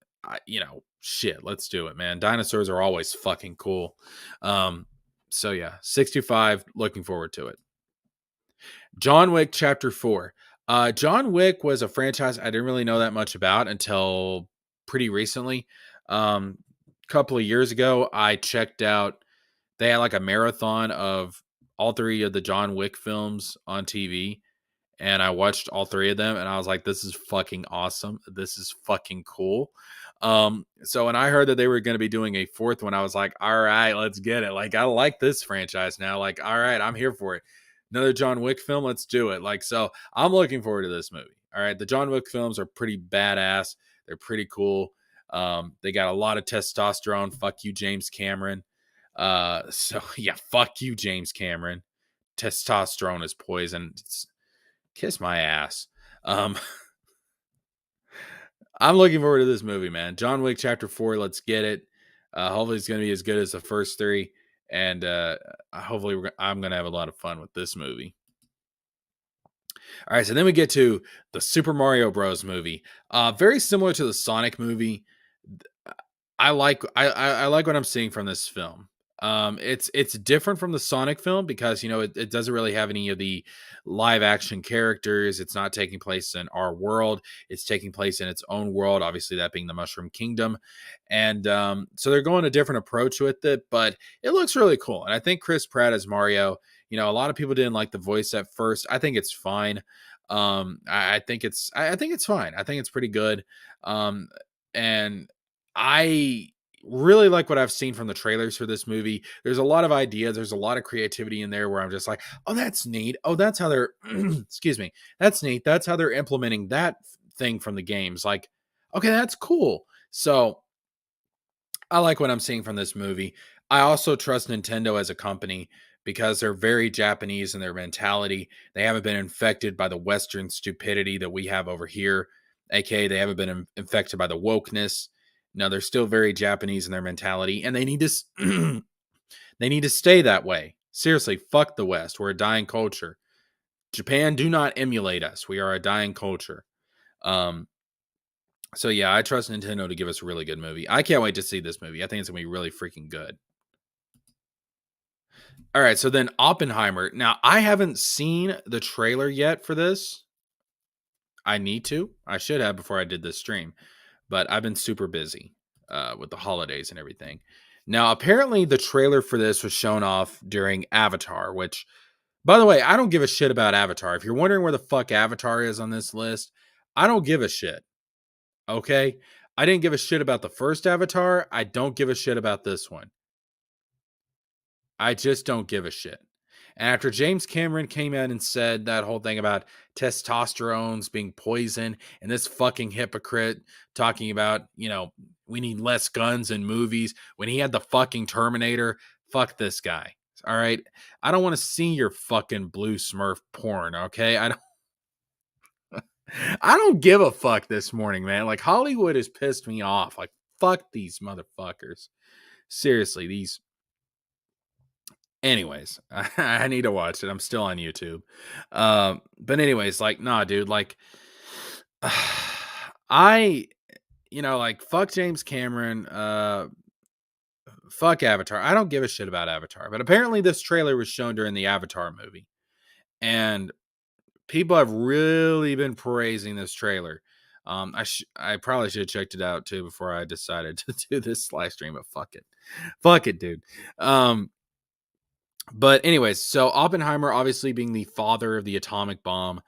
shit, let's do it, man. Dinosaurs are always fucking cool. So yeah, 65, looking forward to it. John Wick Chapter 4. John Wick was a franchise I didn't really know that much about until pretty recently. A couple of years ago, I checked out, they had like a marathon of all three of the John Wick films on TV, and I watched all three of them and I was like, this is fucking awesome. This is fucking cool. So when I heard that they were going to be doing a fourth one, I was like, all right, let's get it. Like, I like this franchise now. Like, all right, I'm here for it. Another John Wick film, let's do it. Like, so I'm looking forward to this movie. All right. The John Wick films are pretty badass. They're pretty cool. They got a lot of testosterone. Fuck you, James Cameron. So yeah, fuck you, James Cameron. Testosterone is poison. Kiss my ass. I'm looking forward to this movie, man. John Wick Chapter 4, let's get it. Hopefully it's going to be as good as the first three, and hopefully I'm going to have a lot of fun with this movie. All right, so then we get to the Super Mario Bros. Movie. Very similar to the Sonic movie. I like what I'm seeing from this film. It's different from the Sonic film because it doesn't really have any of the live action characters. It's not taking place in our world. It's taking place in its own world. Obviously, that being the Mushroom Kingdom, and so they're going a different approach with it. But it looks really cool, and I think Chris Pratt as Mario. A lot of people didn't like the voice at first. I think it's fine. I think it's fine. I think it's pretty good. And I really like what I've seen from the trailers for this movie. There's a lot of ideas. There's a lot of creativity in there where I'm just like, oh, that's neat. Oh, that's how they're, excuse me. That's neat. That's how they're implementing that thing from the games. Like, okay, that's cool. So I like what I'm seeing from this movie. I also trust Nintendo as a company because they're very Japanese in their mentality. They haven't been infected by the Western stupidity that we have over here. AKA, they haven't been infected by the wokeness. No, they're still very Japanese in their mentality, and they need to they need to stay that way. Seriously, fuck the West. We're a dying culture. Japan, do not emulate us. We are a dying culture. So yeah, I trust Nintendo to give us a really good movie. I can't wait to see this movie. I think it's gonna be really freaking good. All right, so then Oppenheimer. Now, I haven't seen the trailer yet for this. I need to. I should have before I did this stream, but I've been super busy with the holidays and everything. Now, apparently, the trailer for this was shown off during Avatar, which, by the way, I don't give a shit about Avatar. If you're wondering where the fuck Avatar is on this list, I don't give a shit. Okay? I didn't give a shit about the first Avatar. I don't give a shit about this one. I just don't give a shit. And after James Cameron came out and said that whole thing about testosterones being poison, and this fucking hypocrite talking about, we need less guns in movies when he had the fucking Terminator, fuck this guy. All right. I don't want to see your fucking blue Smurf porn. Okay. I don't give a fuck this morning, man. Like, Hollywood has pissed me off. Like, fuck these motherfuckers. Seriously, these. Anyways, I need to watch it. I'm still on YouTube. But anyways, like, nah, dude, like, I, like, fuck James Cameron, fuck Avatar. I don't give a shit about Avatar, but apparently this trailer was shown during the Avatar movie, and people have really been praising this trailer. I probably should have checked it out too before I decided to do this live stream, but fuck it, dude. But anyways, so Oppenheimer obviously being the father of the atomic bomb,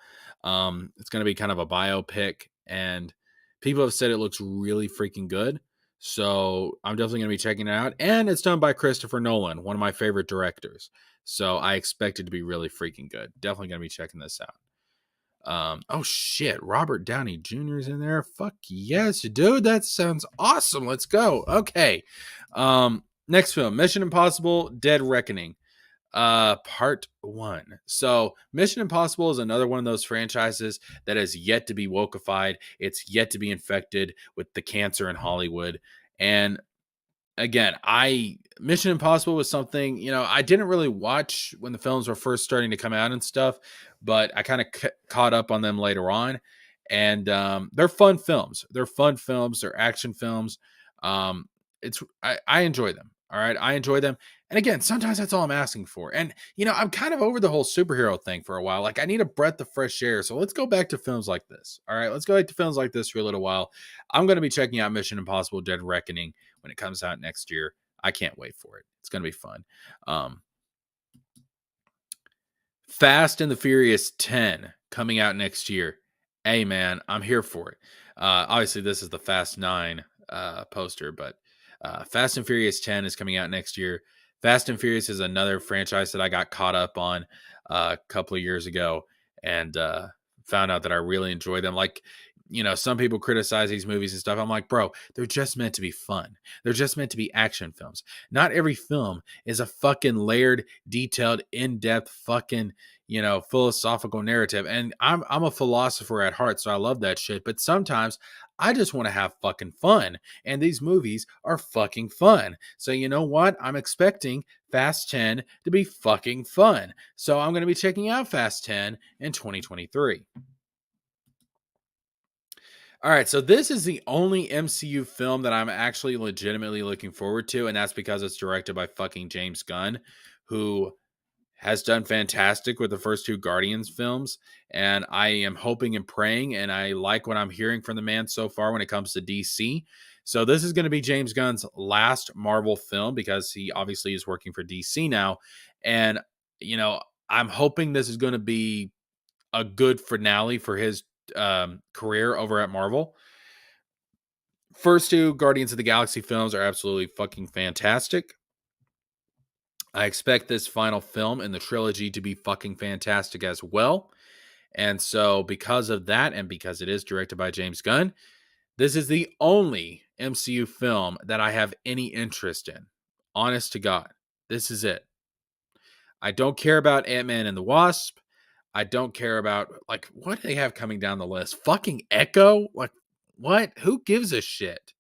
it's going to be kind of a biopic, and people have said it looks really freaking good. So I'm definitely going to be checking it out, and it's done by Christopher Nolan, one of my favorite directors. So I expect it to be really freaking good. Definitely going to be checking this out. Oh shit, Robert Downey Jr. is in there. Fuck yes, dude. That sounds awesome. Let's go. Okay. Next film, Mission Impossible: Dead Reckoning. Part 1. So Mission Impossible is another one of those franchises that has yet to be wokeified. It's yet to be infected with the cancer in Hollywood. And again, Mission Impossible was something, I didn't really watch when the films were first starting to come out and stuff, but I kind of caught up on them later on. And they're fun films. They're action films. I enjoy them. All right, I enjoy them. And again, sometimes that's all I'm asking for. And I'm kind of over the whole superhero thing for a while. Like, I need a breath of fresh air. So let's go back to films like this. All right, let's go back to films like this for a little while. I'm going to be checking out Mission Impossible: Dead Reckoning when it comes out next year. I can't wait for it. It's going to be fun. Fast and the Furious 10 coming out next year. Hey, man, I'm here for it. Obviously, this is the Fast 9 poster, but Fast and Furious 10 is coming out next year. Fast and Furious is another franchise that I got caught up on a couple of years ago, and found out that I really enjoy them. Like, some people criticize these movies and stuff. I'm like, bro, they're just meant to be fun. They're just meant to be action films. Not every film is a fucking layered, detailed, in-depth fucking, philosophical narrative. And I'm a philosopher at heart, so I love that shit. But sometimes I just want to have fucking fun. And these movies are fucking fun. So you know what? I'm expecting Fast 10 to be fucking fun. So I'm going to be checking out Fast 10 in 2023. All right, so this is the only MCU film that I'm actually legitimately looking forward to, and that's because it's directed by fucking James Gunn, who has done fantastic with the first two Guardians films, and I am hoping and praying, and I like what I'm hearing from the man so far when it comes to DC. So this is going to be James Gunn's last Marvel film because he obviously is working for DC now, and I'm hoping this is going to be a good finale for his career over at Marvel. First two Guardians of the Galaxy films are absolutely fucking fantastic. I expect this final film in the trilogy to be fucking fantastic as well. And so, because of that, and because it is directed by James Gunn, this is the only MCU film that I have any interest in. Honest to God, this is it. I don't care about Ant-Man and the Wasp. I don't care about, like, what do they have coming down the list? Fucking Echo? Like, what? Who gives a shit?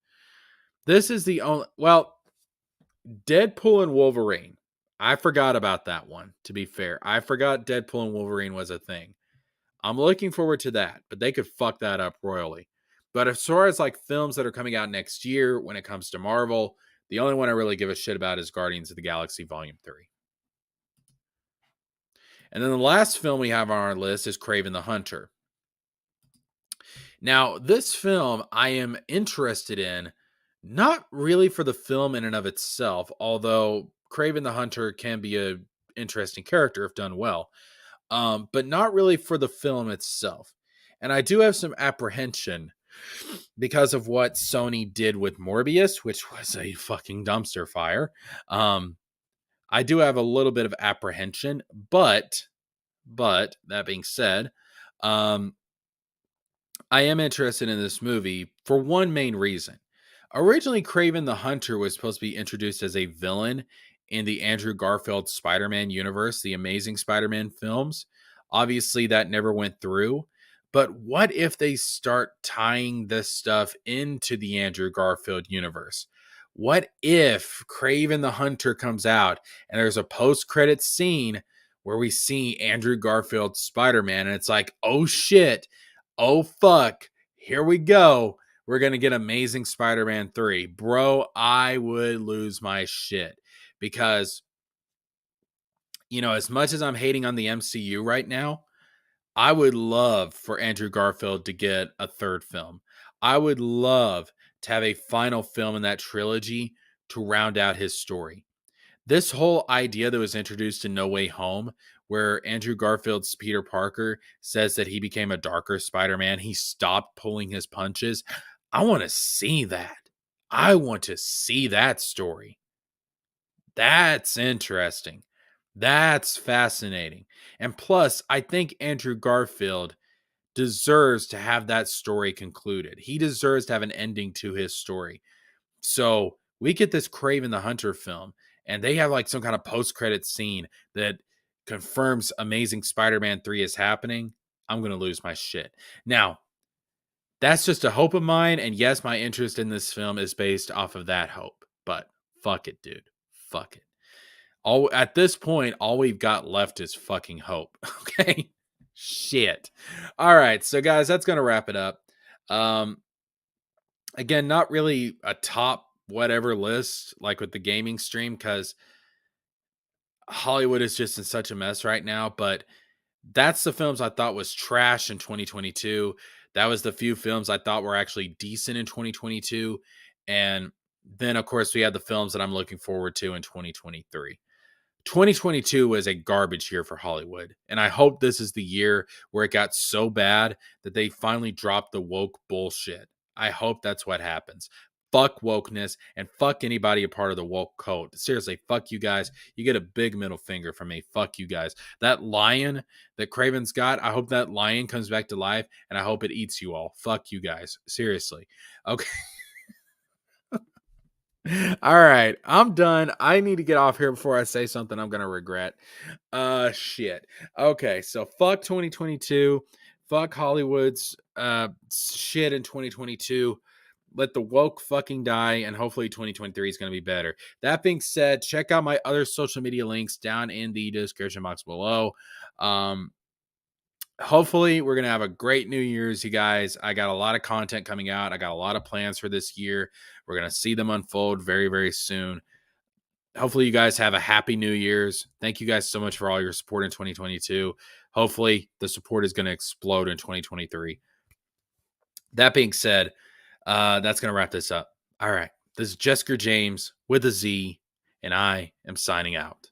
This is the only, well, Deadpool and Wolverine. I forgot about that one, to be fair. I forgot Deadpool and Wolverine was a thing. I'm looking forward to that, but they could fuck that up royally. But as far as like films that are coming out next year when it comes to Marvel, the only one I really give a shit about is Guardians of the Galaxy Volume 3. And then the last film we have on our list is Kraven the Hunter. Now, this film I am interested in, not really for the film in and of itself, although Kraven the Hunter can be a interesting character if done well, but not really for the film itself. And I do have some apprehension because of what Sony did with Morbius, which was a fucking dumpster fire. I do have a little bit of apprehension, but that being said, um, I am interested in this movie for one main reason. Originally, Craven the Hunter was supposed to be introduced as a villain in the Andrew Garfield Spider Man universe, the Amazing Spider Man films. Obviously, that never went through. But what if they start tying this stuff into the Andrew Garfield universe? What if Craven the Hunter comes out and there's a post credit scene where we see Andrew Garfield Spider Man and it's like, oh shit, oh fuck, here we go. We're going to get Amazing Spider Man 3. Bro, I would lose my shit because, as much as I'm hating on the MCU right now, I would love for Andrew Garfield to get a third film. I would love to have a final film in that trilogy to round out his story. This whole idea that was introduced in No Way Home, where Andrew Garfield's Peter Parker says that he became a darker Spider-Man, he stopped pulling his punches. I want to see that. I want to see that story. That's interesting. That's fascinating. And plus, I think Andrew Garfield deserves to have that story concluded. He deserves to have an ending to his story. So we get this Craven the Hunter film, and they have like some kind of post-credit scene that confirms Amazing Spider-Man 3 is happening. I'm going to lose my shit. Now, that's just a hope of mine. And yes, my interest in this film is based off of that hope. But fuck it, dude. Fuck it. All at this point, all we've got left is fucking hope. Okay. Shit. All right. So guys, that's gonna wrap it up. Um, again, not really a top whatever list like with the gaming stream, because Hollywood is just in such a mess right now, but that's the films I thought was trash in 2022. That was the few films I thought were actually decent in 2022. And then, of course, we had the films that I'm looking forward to in 2023. 2022 was a garbage year for Hollywood. And I hope this is the year where it got so bad that they finally dropped the woke bullshit. I hope that's what happens. Fuck wokeness and fuck anybody a part of the woke code. Seriously, fuck you guys. You get a big middle finger from me. Fuck you guys. That lion that Craven's got, I hope that lion comes back to life and I hope it eats you all. Fuck you guys. Seriously. Okay. All right, I'm done. I need to get off here before I say something I'm gonna regret. Shit. Okay, so fuck 2022. Fuck Hollywood's shit in 2022. Let the woke fucking die, and hopefully 2023 is gonna be better. That being said, check out my other social media links down in the description box below. Hopefully we're gonna have a great New Year's, you guys. I got a lot of content coming out. I got a lot of plans for this year. We're gonna see them unfold very, very soon. Hopefully you guys have a happy New Year's. Thank you guys so much for all your support in 2022. Hopefully the support is gonna explode in 2023. That being said, that's gonna wrap this up. All right, this is Jessica James with a Z, and I am signing out.